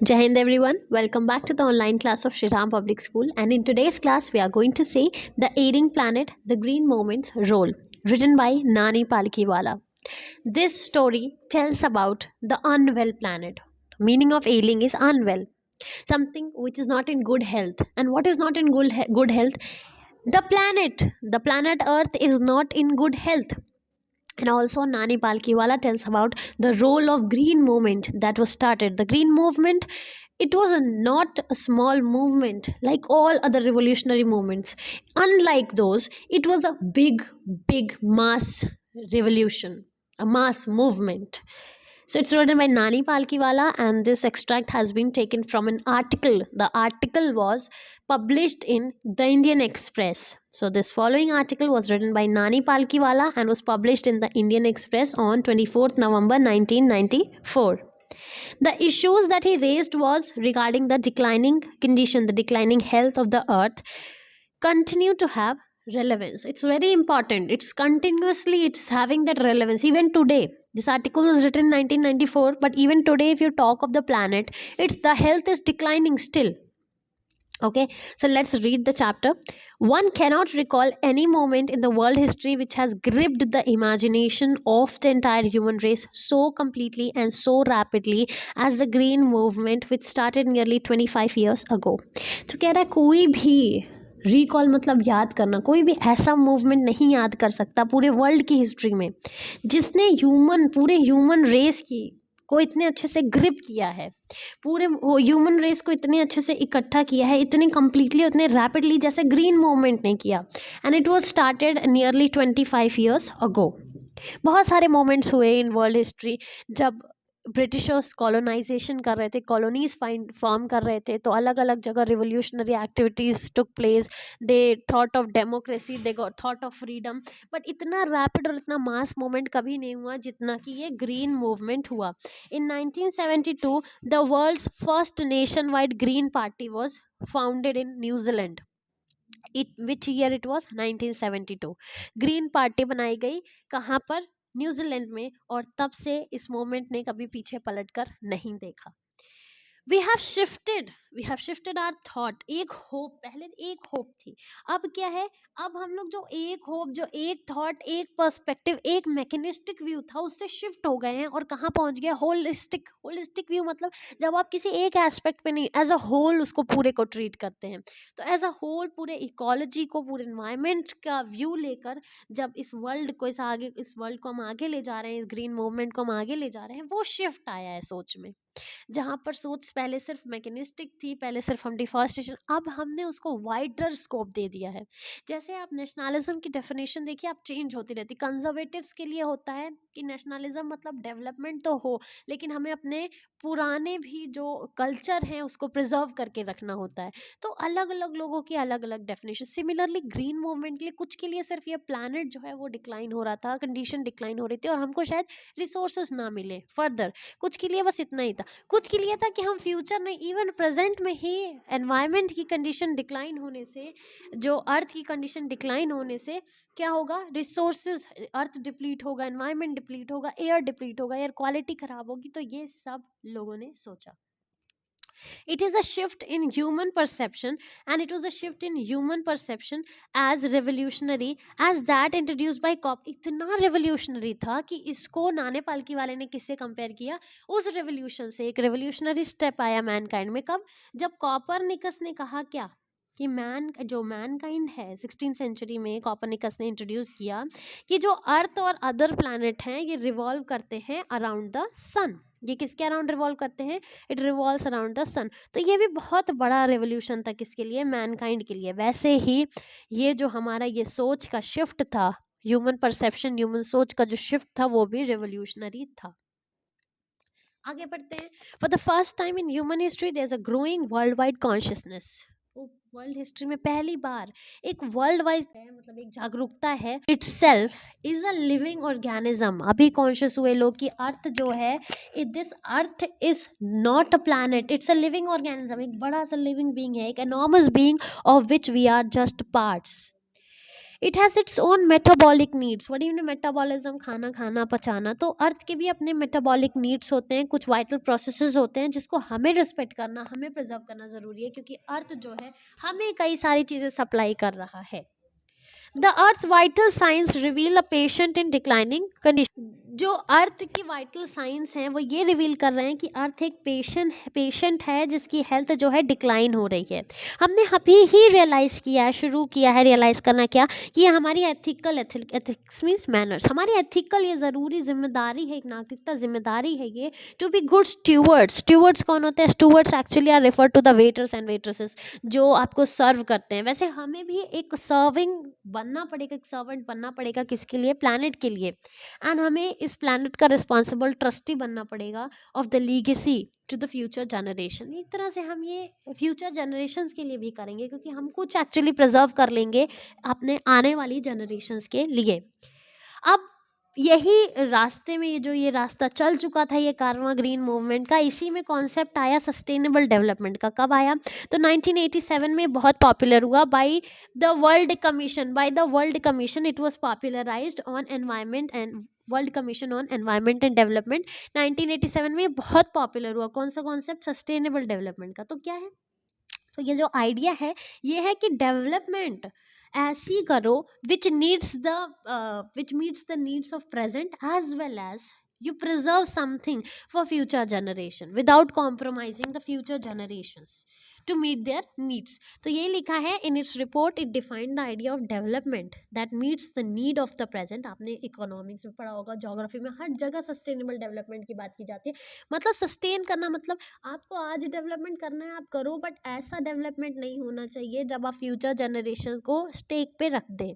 Jai Hind everyone, welcome back to the online class of Shriram Public School, and in today's class we are going to see The Aiding Planet, The Green Movement's Role, written by Nani Palkiwala. This story tells about the unwell planet. Meaning of ailing is unwell, something which is not in good health. And what is not in good health? The planet Earth is not in good health. And also Nani Palkiwala tells about the role of green movement that was started. The green movement, it was not a small movement like all other revolutionary movements. Unlike those, it was a big mass revolution, a mass movement. So it's written by Nani Palkiwala, and this extract has been taken from an article. The article was published in the Indian Express. So this following article was written by Nani Palkiwala and was published in the Indian Express on 24th November 1994. The issues that he raised was regarding the declining condition, the declining health of the earth continue to have relevance. It's very important. It's having that relevance even today. This article was written in 1994, but even today if you talk of the planet, it's the health is declining still. Okay, so let's read the chapter. One cannot recall any moment in the world history which has gripped the imagination of the entire human race so completely and so rapidly as the green movement which started nearly 25 years ago. तो कह रहा है कोई भी recall मतलब याद करना, कोई भी ऐसा मूवमेंट नहीं याद कर सकता पूरे वर्ल्ड की हिस्ट्री में जिसने पूरे ह्यूमन रेस को इतने अच्छे से ग्रिप किया है, पूरे ह्यूमन रेस को इतने अच्छे से इकट्ठा किया है, इतने कम्प्लीटली उतने रैपिडली जैसे ग्रीन मूवमेंट ने किया. And it was started nearly 25 years ago. बहुत सारे मोमेंट्स हुए इन वर्ल्ड हिस्ट्री. जब ब्रिटिशर्स कॉलोनाइजेशन कर रहे थे, कॉलोनीज फॉर्म कर रहे थे, तो अलग अलग जगह revolutionary activities took place. They thought of democracy, they got thought of freedom. But इतना रैपिड और इतना मास मूवमेंट कभी नहीं हुआ जितना कि ये ग्रीन मूवमेंट हुआ. इन 1972 the world's first nation wide green party was founded in New Zealand. Which year it was 1972. Green party बनाई गई कहाँ पर? न्यूजीलैंड में. और तब से इस मोमेंट ने कभी पीछे पलट कर नहीं देखा. We have shifted our thought. एक होप, पहले एक होप थी, अब क्या है? अब हम लोग जो एक होप, जो एक थॉट, एक पर्सपेक्टिव, एक मैकेनिस्टिक व्यू था उससे शिफ्ट हो गए हैं और कहाँ पहुंच गए? Holistic view. मतलब जब आप किसी एक एस्पेक्ट पे नहीं, एज अ होल उसको पूरे को ट्रीट करते हैं. तो एज अ होल पूरे इकोलॉजी को, पूरे इन्वायरमेंट का व्यू लेकर जब इस वर्ल्ड को हम आगे ले जा रहे हैं, इस ग्रीन मूवमेंट को हम आगे ले जा रहे हैं, वो शिफ्ट आया है सोच में. जहाँ पर सोच पहले सिर्फ मैकेनिस्टिक थी, पहले सिर्फ हम डिफॉरेस्टेशन, अब हमने उसको वाइडर स्कोप दे दिया है. जैसे आप नेशनलिज्म की डेफिनेशन देखिए, आप चेंज होती रहती. कंजर्वेटिव्स के लिए होता है कि नेशनलिज्म मतलब डेवलपमेंट तो हो, लेकिन हमें अपने पुराने भी जो कल्चर हैं उसको प्रिजर्व करके रखना होता है. तो अलग अलग लोगों की अलग अलग डेफिनेशन. सिमिलरली ग्रीन मूवमेंट के लिए कुछ के लिए सिर्फ ये प्लानट जो है वो डिक्लाइन हो रहा था, कंडीशन डिक्लाइन हो रही थी और हमको शायद रिसोर्सेज ना मिले फर्दर. कुछ के लिए बस इतना ही था. कुछ के लिए था कि हम फ्यूचर में, इवन प्रेजेंट में ही एनवायरनमेंट की कंडीशन डिक्लाइन होने से, जो अर्थ की कंडीशन डिक्लाइन होने से क्या होगा? रिसोर्सेज, अर्थ डिप्लीट होगा, एनवायरनमेंट डिप्लीट होगा, एयर डिप्लीट होगा, एयर क्वालिटी खराब होगी. तो ये सब लोगों ने सोचा. It is a shift in human perception, and it was a shift in human perception as revolutionary as that introduced by COP. इतना revolutionary था कि इसको नाने पालकी वाले ने किससे कंपेयर किया? उस revolution से. एक revolutionary step आया mankind में कब? जब कॉपरनिकस ने कहा क्या कि मैनकाइंड है 16th सेंचुरी में कॉपरनिकस ने इंट्रोड्यूस किया कि जो अर्थ और अदर प्लैनेट हैं ये रिवॉल्व करते हैं अराउंड द सन. ये किसके अराउंड रिवॉल्व करते हैं? इट रिवॉल्व्स अराउंड द सन. तो ये भी बहुत बड़ा रेवोल्यूशन था. किसके लिए? मैनकाइंड के लिए. वैसे ही ये जो हमारा ये सोच का शिफ्ट था, ह्यूमन परसेप्शन, ह्यूमन सोच का जो शिफ्ट था, वो भी रेवोल्यूशनरी था. आगे बढ़ते हैं. For the first time in human history there is a growing world wide consciousness. World history में पहली बार एक वर्ल्ड वाइड मतलब एक जागरूकता है. It self is a living organism. अभी कॉन्शियस हुए लोग कि अर्थ जो है, this earth is not a planet, it's a living organism. एक बड़ा सा लिविंग बीइंग है, एक enormous being of which we are just parts. It has its own metabolic needs. What do metabolism, खाना खाना पचाना। तो अर्थ के भी अपने मेटाबॉलिक नीड्स होते हैं, कुछ वाइटल प्रोसेसेस होते हैं जिसको हमें रिस्पेक्ट करना, हमें प्रिजर्व करना ज़रूरी है, क्योंकि अर्थ जो है हमें कई सारी चीज़ें सप्लाई कर रहा है। The earth vital science reveal a patient in declining condition. जो अर्थ की वाइटल साइंस हैं वो ये रिवील कर रहे हैं कि अर्थ एक पेशेंट है जिसकी हेल्थ जो है डिक्लाइन हो रही है। हमने अभी ही रियलाइज़ किया है, शुरू किया है रियलाइज़ करना, क्या कि ये हमारी एथिक्स मीन्स मैनर्स, हमारी एथिकल ये ज़रूरी जिम्मेदारी है, एक नागरिकता जिम्मेदारी है ये, to be good stewards. Stewards कौन होते हैं? Stewards actually are refer to the waiters and waitresses, जो आपको सर्व करते हैं। वैसे हमें भी एक सर्विंग बनना पड़ेगा, एक सर्वेंट बनना पड़ेगा, किसके लिए? प्लैनेट के लिए। एंड हमें इस प्लैनेट का रिस्पॉन्सिबल ट्रस्टी बनना पड़ेगा of the legacy to the future generation. एक तरह से हम ये फ्यूचर जनरेशन के लिए भी करेंगे, क्योंकि हम कुछ एक्चुअली प्रिजर्व कर लेंगे अपने आने वाली जनरेशन के लिए। अब यही रास्ते में ये रास्ता चल चुका था ये कारवां ग्रीन मूवमेंट का, इसी में कॉन्सेप्ट आया सस्टेनेबल डेवलपमेंट का। कब आया? तो 1987 में बहुत पॉपुलर हुआ by the world commission. It was popularised on environment and world commission on environment and development 1987 में बहुत पॉपुलर हुआ। कौन सा कॉन्सेप्ट? सस्टेनेबल डेवलपमेंट का। तो क्या है? तो ये जो आइडिया है ये है कि डेवलपमेंट ऐसी करो which meets the needs of present as well as you preserve something for future generation without compromising the future generations to meet their needs. तो ये लिखा है in its report, it defined the idea of development that meets the need of the present। आपने economics में पढ़ा होगा, geography में, हर जगह सस्टेनेबल डेवलपमेंट की बात की जाती है। मतलब सस्टेन करना, मतलब आपको आज डेवलपमेंट करना है आप करो, बट ऐसा डेवलपमेंट नहीं होना चाहिए जब आप फ्यूचर जनरेशन को स्टेक पे रख दें।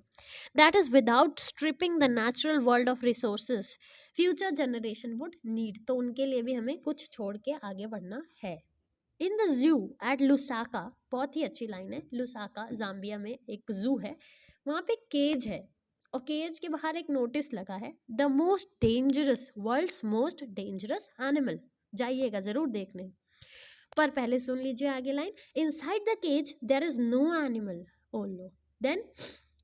That is without stripping the natural world of resources future generation would need. तो उनके लिए भी हमें कुछ छोड़ के आगे बढ़ना है। In the zoo at Lusaka, बहुत ही अच्छी लाइन है, लुसाका जाम्बिया में एक जू है, वहाँ पे केज है, और केज के बाहर एक नोटिस लगा है, the most dangerous, world's most dangerous animal. जाइएगा जरूर देखने, पर पहले सुन लीजिए आगे line. Inside the cage there is no animal, oh no, then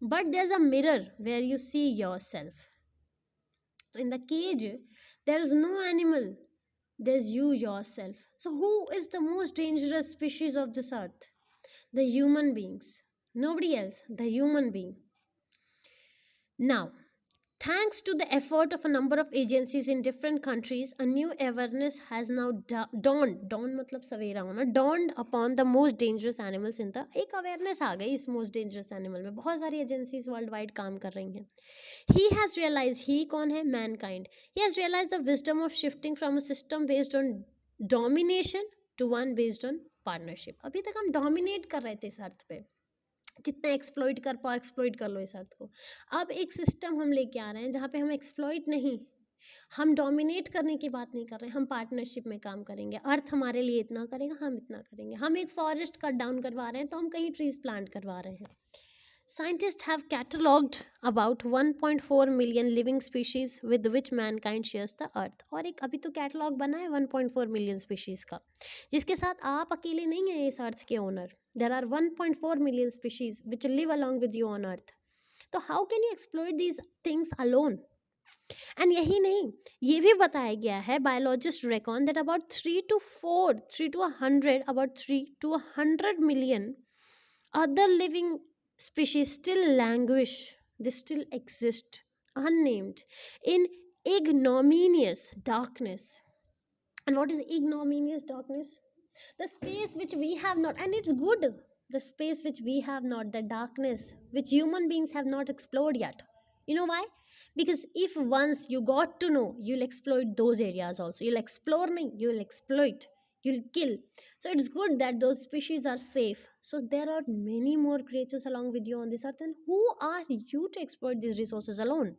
but there is a mirror where you see yourself. In the cage there is no animal, there's you yourself. So who is the most dangerous species of this earth? The human beings, nobody else, the human being. Now, thanks to the effort of a number of agencies in different countries, a new awareness has now dawned मतलब सवेरा होना, dawned upon the most dangerous animals in the, एक awareness आ गई इस most dangerous animal में। बहुत सारी agencies world wide काम कर रही हैं। He has realized, he कौन है? Mankind. He has realized the wisdom of shifting from a system based on domination to one based on partnership। अभी तक हम dominate कर रहे थे इस अर्थ पे, कितना एक्सप्लॉइट कर पाओ एक्सप्लॉइट कर लो इस अर्थ को। अब एक सिस्टम हम लेके आ रहे हैं जहाँ पे हम एक्सप्लॉइट नहीं, हम डोमिनेट करने की बात नहीं कर रहे हैं, हम पार्टनरशिप में काम करेंगे। अर्थ हमारे लिए इतना करेगा, हम इतना करेंगे। हम एक फॉरेस्ट कट डाउन करवा रहे हैं तो हम कहीं ट्रीज प्लांट करवा रहे हैं। Scientists have catalogued about 1.4 million living species with which mankind shares the earth। और एक अभी तो कैटलॉग बना है 1.4 मिलियन स्पीशीज़ का, जिसके साथ आप अकेले नहीं हैं इस अर्थ के owner. There are 1.4 million species which live along with you on earth. तो how can you exploit these things alone? And यही नहीं, ये भी बताया गया है, biologist reckon that about 3 to 100, about 3 to 100 million other living species still languish, they still exist unnamed in ignominious darkness. And what is ignominious darkness? The space which we have not, and it's good, the space which we have not, the darkness which human beings have not explored yet. You know why? Because if once you got to know, you'll exploit those areas also. You'll explore, you'll exploit, you'll kill. So it's good that those species are safe. So there are many more creatures along with you on this earth, and who are you to exploit these resources alone?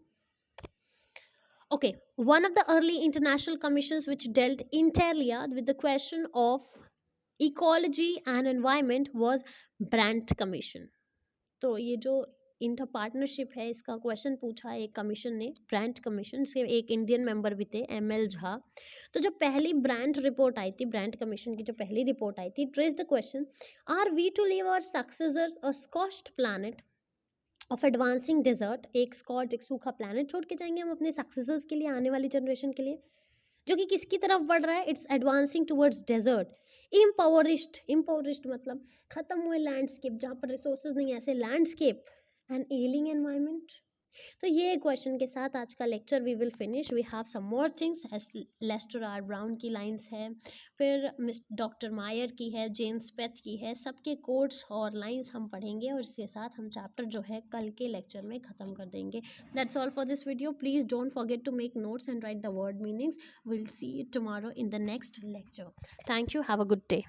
Okay, one of the early international commissions which dealt entirely with the question of ecology and environment was Brandt commission. तो ये जो inter partnership है इसका question पूछा एक commission ने, brunt commission से एक इंडियन मेंबर भी थे, ML झा। तो जो पहली ब्रांट रिपोर्ट आई थी, ब्रांट कमीशन की जो पहली रिपोर्ट आई थी, trace the question, are we to leave our successors a scorched planet of advancing desert, एक स्कॉट, एक सूखा प्लानट छोड़ के जाएंगे हम अपने सक्सेसर्स के लिए, आने वाली जनरेशन के लिए, जो कि किसकी तरफ बढ़ रहा है, इट्स एडवांसिंग टुवर्ड्स डेजर्ट। इम्पावरिश्ड, इम्पावरिश्ड मतलब खत्म हुए लैंडस्केप, जहाँ पर रिसोर्सेज नहीं है, ऐसे लैंडस्केप एंड एलिंग एनवायरमेंट। तो ये क्वेश्चन के साथ आज का lecture we will finish. We have some more things, Lester R Brown की लाइंस है, फिर मिस डॉक्टर मायर की है, जेम्स पेथ की है, सबके कोट्स और लाइंस हम पढ़ेंगे, और इसके साथ हम चैप्टर जो है कल के लेक्चर में ख़त्म कर देंगे। That's all for this video. Please don't forget to make notes and write the word meanings. Will see you tomorrow in the next lecture. Thank you, have a good day.